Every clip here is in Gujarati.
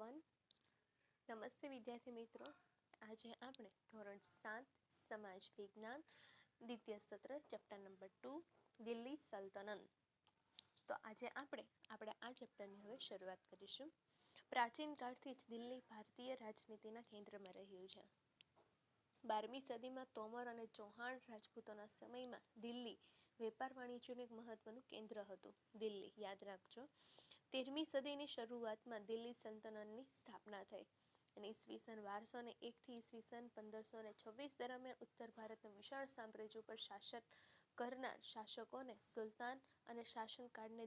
એવરીવન. નમસ્તે વિદ્યાર્થી મિત્રો. આજે આપણે ધોરણ 7 સમાજ વિજ્ઞાન દ્વિતીય સત્ર ચેપ્ટર નંબર 2 દિલ્હી સલ્તનત. તો આજે આપણે આ ચેપ્ટરની હવે શરૂઆત કરીશું. પ્રાચીન કાળથી જ દિલ્હી ભારતીય રાજનીતિના કેન્દ્રમાં રહ્યું છે. 12મી સદીમાં તોમર અને ચૌહાણ રાજપૂતોના સમયમાં દિલ્હી વેપાર વાણિજ્યનું એક મહત્વનું કેન્દ્ર હતું. દિલ્હી યાદ રાખજો. 13મી સદીની શરૂઆતમાં દિલ્હી સલ્તનતની સ્થાપના થઈ અને ઈસવીસન 1201 થી ઈસવીસન 1526 દરમિયાન ઉત્તર ભારતના વિશાળ સામ્રાજ્ય પર શાસન કરનાર શાસકોને સુલતાન અને શાસનકાળને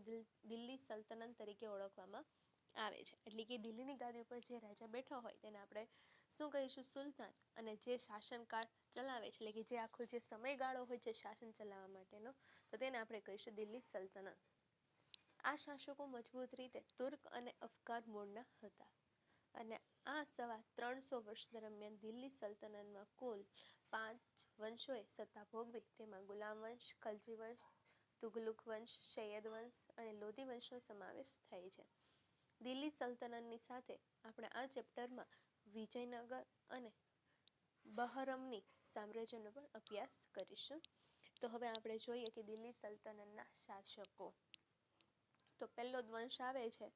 દિલ્હી સલ્તનત તરીકે ઓળખવામાં આવે છે. એટલે કે દિલ્હીની ગાદી ઉપર જે રાજા બેઠો હોય તેને આપણે શું કહીશું? સુલતાન. અને જે શાસનકાળ ચલાવે છે, એટલે કે જે આખો જે સમયગાળો હોય છે શાસન ચલાવવા માટેનો, તો તેને આપણે કહીશું દિલ્હી સલ્તનત. આ શાસકો મજબૂત રીતે તુર્ક અને અફઘાન મૂળના હતા અને આ સવા 300 વર્ષ દરમિયાન દિલ્હી સલ્તનતમાં કુલ 5 વંશોએ સત્તા ભોગવી. તેમાં ગુલામ વંશ, ખલજી વંશ, તુગલુક વંશ, સૈયદ વંશ અને લોધી વંશનો સમાવેશ થાય છે. દિલ્હી સલ્તનતની સાથે આપણે આ ચેપ્ટરમાં વિજયનગર અને બહરમની સામ્રાજ્યનો પણ અભ્યાસ કરીશું. તો હવે આપણે જોઈએ કે દિલ્હી સલ્તનતના શાસકો. તો પહેલો વંશ આવે છે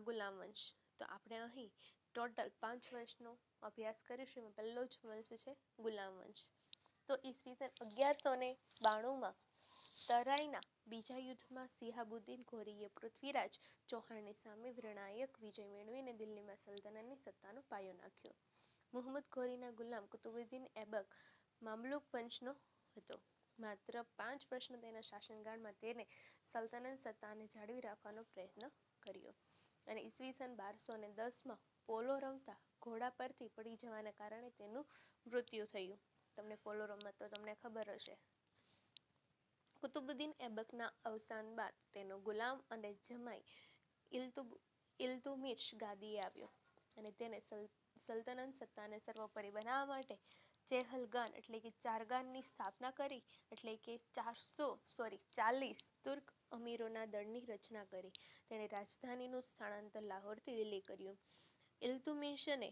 ગુલામ વંશ. તો આપણે અહીં ટોટલ 5 વર્ષનો અભ્યાસ કરીશું. એમાં પહેલો જ વંશ છે ગુલામ વંશ. તો ઈસવીસન 1192માં તરાઈના બીજા યુદ્ધમાં સિહાબુદ્દીન ઘોરીએ પૃથ્વીરાજ ચૌહાણની સામે નિર્ણાયક વિજય મેળવીને દિલ્હીમાં સલ્તનતની સત્તાનો પાયો નાખ્યો. મુહમ્મદ ઘોરીના ગુલામ કુતુબુદ્દીન ઐબક મામલુક વંશનો હતો. માત્ર 5 વર્ષના તેના શાસનકાળમાં તેને સલ્તનત સત્તાને જાળવી રાખવાનો પ્રયત્ન કર્યો અને ઈસવીસન 1210માં પોલો રમતા ઘોડા પરથી પડી જવાના કારણે તેનું મૃત્યુ થયું. તમને પોલો રમત તો તમને ખબર હશે. કુતુબુદ્દીન ઐબકના અવસાન બાદ તેનો ગુલામ અને જમાઈ ઇલ્તુમિશ ગાદીએ આવ્યો અને તેને સલ્તનત સત્તાને સર્વોપરી બનાવવા માટે ચેહલગાન એટલે કે ચારગાનની સ્થાપના કરી. એટલે કે 40 તુર્ક અમીરોના દળની રચના કરી. તેણે રાજધાનીનું સ્થળાંતર લાહોરથી દિલ્હી કર્યું. ઇલ્તુમિશને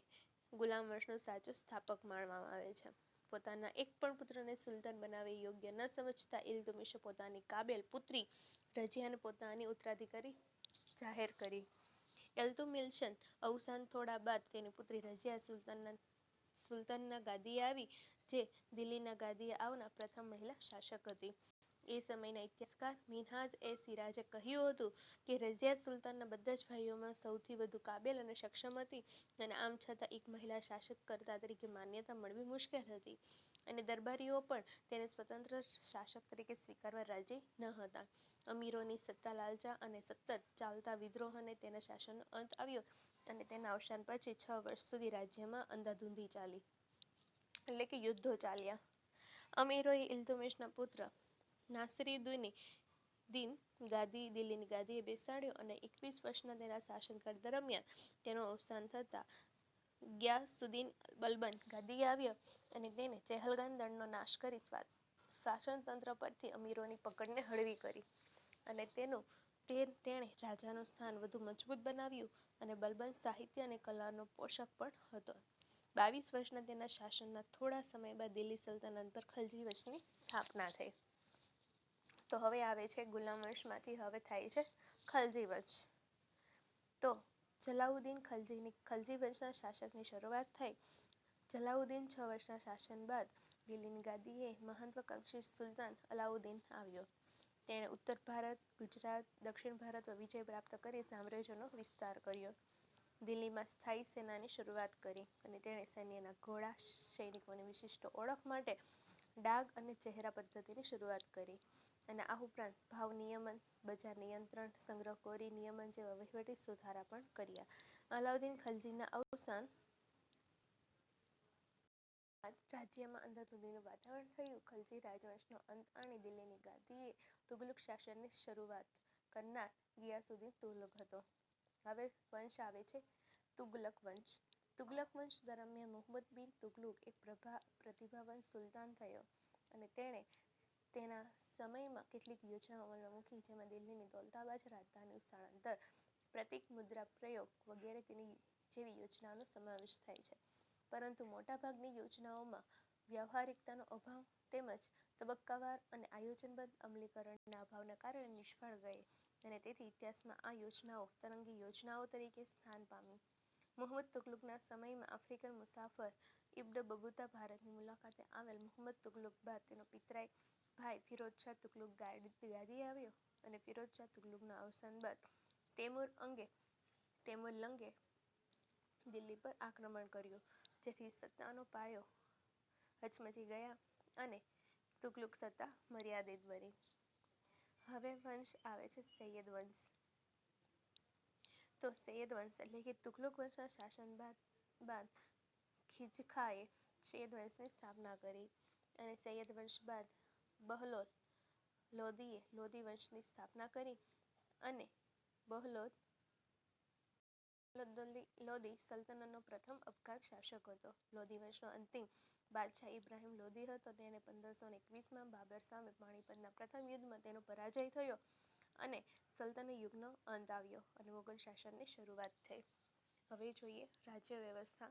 ગુલામ વંશનો સાચો સ્થાપક માનવામાં આવે છે. પોતાના એક પણ પુત્રને સુલતાન બનાવવા યોગ્ય ન સમજતા ઇલ્તુમિશે પોતાની કાબેલ પુત્રી રઝિયાને પોતાની ઉત્તરાધિકારી જાહેર કરી. ઇલ્તુમિશના અવસાન થોડા બાદ તેની પુત્રી રઝિયા સુલતાનના ગાદીએ આવી, જે દિલ્હીના ગાદીએ આવનાર પ્રથમ મહિલા શાસક હતી. એ સમયના ઇતિહાસકાર મિન્હાજ-એ-સિરાજે કહ્યું હતું કે રઝિયા સુલતાનના બધા જ ભાઈઓમાં સૌથી વધુ કાબેલ અને સક્ષમ હતી અને આમ છતાં એક મહિલા શાસકકર્તા તરીકે માન્યતા મળવી મુશ્કેલ હતી અને દરબારીઓ પણ તેને સ્વતંત્ર શાસક તરીકે સ્વીકારવા રાજી ન હતા. અમીરોની સત્તા લાલચા અને સતત ચાલતા વિદ્રોહને તેના શાસનનો અંત આવ્યો અને તેના અવસાન પછી 6 વર્ષ સુધી રાજ્યમાં અંધાધૂંધી ચાલી, એટલે કે યુદ્ધો ચાલ્યા. અમીરોએ ઇલ્તુમિશના પુત્ર નાસિરુદ્દીન દિલ્હીની ગાદીએ બેસાડ્યો અને 21 વર્ષના તેના શાસનકાળ દરમિયાન તેનું અવસાન થતાં ગિયાસુદ્દીન બલબન ગાદીએ આવ્યો અને તેને ચેહલગાન દળનો નાશ કરી શાસનતંત્ર પરથી અમીરોની પકડને હળવી કરી અને તેણે રાજાનું સ્થાન વધુ મજબૂત બનાવ્યું અને બલબન સાહિત્ય અને કલાનો પોષક પણ હતો. 22 વર્ષના તેના શાસનના થોડા સમય બાદ દિલ્હી સલ્તનત પર ખલજી વંશની સ્થાપના થઈ. તો હવે આવે છે ગુલામ વંશમાંથી હવે થાય છે ખલજી વંશ. તો જલાઉદ્દીન ખલજી વંશના શાસનની શરૂઆત થઈ. જલાઉદ્દીન 6 વર્ષના શાસન બાદ દિલ્હીની ગાદીએ મહત્વાકાંક્ષી સુલતાન અલાઉદ્દીન આવ્યો. તેણે ઉત્તર ભારત, ગુજરાત, દક્ષિણ ભારતમાં વિજય પ્રાપ્ત કરી સામ્રાજ્યનો વિસ્તાર કર્યો. દિલ્હીમાં સ્થાયી સેનાની શરૂઆત કરી અને તેણે સૈન્યના ઘોડા સૈનિકોની વિશિષ્ટ ઓળખ માટે ડાગ અને ચહેરા પદ્ધતિની શરૂઆત કરી અને આ ઉપરાંત ભાવ નિયમન, બજાર નિયંત્રણ, સંગ્રહખોરી નિયમન જેવા વહીવટી સુધારા પણ કર્યા. અલાઉદ્દીન ખલજીના અવસાન બાદ રાજ્યમાં અંધાધૂંધીનું વાતાવરણ થયું. ખલજી રાજવંશનો અંત આણી દિલ્હીની ગાદીએ તુગલક શાસનની શરૂઆત કરનાર ગિયાસુદ્દીન તુગલક હતો. હવે વંશ આવે છે તુગલક વંશ. તુગલક વંશ દરમિયાન મુહમ્મદ બિન તુગલુક એક પ્રતિભાવાન સુલતાન થયો અને તેણે તેના સમયમાં કેટલીક યોજનાઓ અમલમાં મૂકી, જેમાં દિલ્હીની દૌલતાબાદ રાજધાનીનું સ્થળાંતર પ્રતીક મુદ્રા પ્રયોગ વગેરે તેની જેવી યોજનાઓનો સમાવેશ થાય છે. પરંતુ મોટાભાગની યોજનાઓમાં વ્યવહારિકતાનો અભાવ તેમજ તબક્કાવાર અને આયોજનબદ્ધ અમલીકરણના અભાવના કારણે નિષ્ફળ ગઈ અને તેથી ઇતિહાસમાં આ યોજનાઓ તરંગી યોજનાઓ તરીકે સ્થાન પામી. મુહમ્મદ તુગલુકના સમયમાં આફ્રિકન મુસાફર ઇબ્ન બતુતા ભારતની મુલાકાતે આવેલ મુહમ્મદ તુગલુક બાદ તેનો પિતરાઈ ભાઈ ફિરોઝ શાહ તુગલુક ગાદી આવ્યો અને ફિરોઝ શાહ તુગલુકના અવસાન બાદ તૈમુર લંગે દિલ્હી પર આક્રમણ કર્યું, જેથી સત્તાનો પાયો હચમચી ગયા અને તુગલુક સત્તા મર્યાદિત બની. હવે વંશ આવે છે સૈયદ વંશ. તો સૈયદ વંશ એટલે કે તુગલુક વંશના શાસન બાદ ખિજખાએ સૈયદ વંશની સ્થાપના કરી અને સૈયદ વંશ બાદ બહલોલ લોદીએ લોદી વંશની સ્થાપના કરી અને બહલોલ લોદી સલ્તનતનો પ્રથમ અફઘાન શાસક હતો. લોદી વંશનો અંતિમ બાદશાહ ઇબ્રાહિમ લોદી હતો. તેણે 1521માં બાબર સામે પાણીપતના પ્રથમ યુદ્ધમાં તેનો પરાજય થયો અને સલ્તનત યુગનો અંત આવ્યો અને મુગલ શાસનની શરૂઆત થઈ. હવે જોઈએ રાજ્ય વ્યવસ્થા.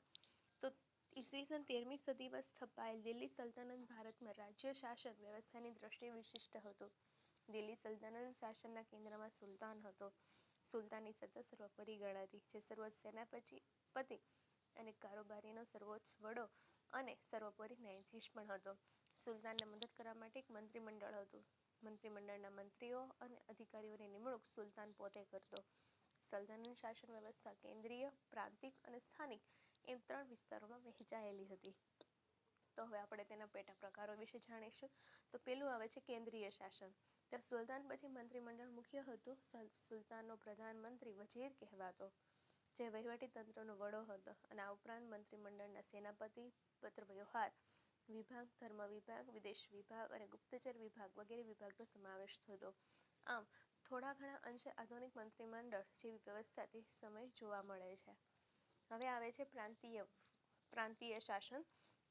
તો ઈસવીસન 13મી સદીમાં સ્થપાયેલ દિલ્હી સલ્તનત ભારતમાં રાજ્ય શાસન વ્યવસ્થાની દ્રષ્ટિએ વિશિષ્ટ હતું. દિલ્હી સલ્તનત શાસનના કેન્દ્રમાં સુલતાન હતો. સુલતાનની સત્તા સર્વોપરી ગણાતી, જે સર્વોચ્ચ સેનાપતિ અને કારોબારીનો સર્વોચ્ચ વડો અને સર્વોપરી ન્યાયાધીશ પણ હતો. સુલતાનને મદદ કરવા માટે એક મંત્રીમંડળ હતું. મંત્રીમંડળના મંત્રીઓ અને અધિકારીઓની નિમણૂક સુલતાન પોતે કરતો. સલ્તનત શાસન વ્યવસ્થા કેન્દ્રીય, પ્રાંતિક અને સ્થાનિક એમ 3 વિસ્તારોમાં વહેંચાયેલી હતી. તો હવે આપણે તેના પેટા પ્રકારો વિશે જાણીશું. તો પેલું આવે છે કેન્દ્રીય શાસન. તો સુલતાન પછી મંત્રીમંડળ મુખ્ય હતું. સુલતાનનો પ્રધાનમંત્રી વઝીર કહેવાતો, જે વહીવટી તંત્રનો વડો હતો અને આ ઉપરાંત મંત્રીમંડળના સેનાપતિ, પત્રવ્યવહાર વિભાગ, ધર્મ વિભાગ, વિદેશ વિભાગ અને ગુપ્તચર વિભાગ વગેરે વિભાગનો સમાવેશ થતો. આમ થોડા ઘણા અંશે આધુનિક મંત્રીમંડળ જેવી વ્યવસ્થા તે સમયે જોવા મળે છે. હવે આવે છે પ્રાંતીય શાસન.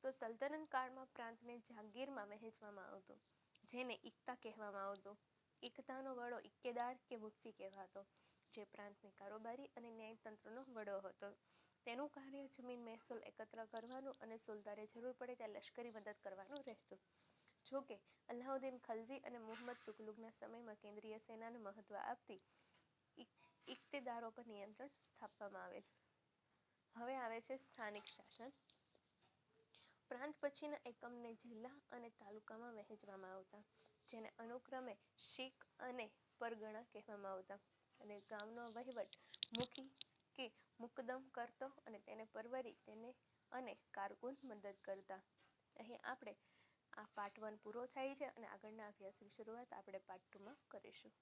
તો સલ્તનત કાળમાં પ્રાંતને જાગીરમાં વહેંચવામાં આવતું, જેને ઇક્તા કહેવામાં આવતું. ઇક્તાનો વડો ઇક્કેદાર કે મુફ્તી કહેવાતો, જે પ્રાંતની કારોબારી અને ન્યાયતંત્રનો વડો હતો. તેનું કાર્ય જમીન મહેસૂલ એકત્ર કરવાનું અને સુલતાને જરૂર પડે ત્યાં લશ્કરી મદદ કરવાનું રહેતું. જોકે અલાઉદ્દીન ખલજી અને મુહમ્મદ તુગલુકના સમયમાં કેન્દ્રીય સેનાને મહત્વ આપતી ઇક્તેદારો પર નિયંત્રણ સ્થાપવામાં આવેલ. હવે આવે છે સ્થાનિક શાસન. પ્રાંત પછીના એકમને જિલ્લા અને તાલુકામાં વહેંચવામાં આવતા, જેને અનુક્રમે શીક અને પરગણા કહેવામાં આવતા અને ગામનો વહીવટ મુખી કે મુકદ્દમ કરતો અને તેને પરવરી અને કારકુન મદદ કરતા. અહીં આપણે આ પાર્ટ 1 પૂરો થાય છે અને આગળના અભ્યાસની શરૂઆત આપણે પાર્ટ 2માં કરીશું.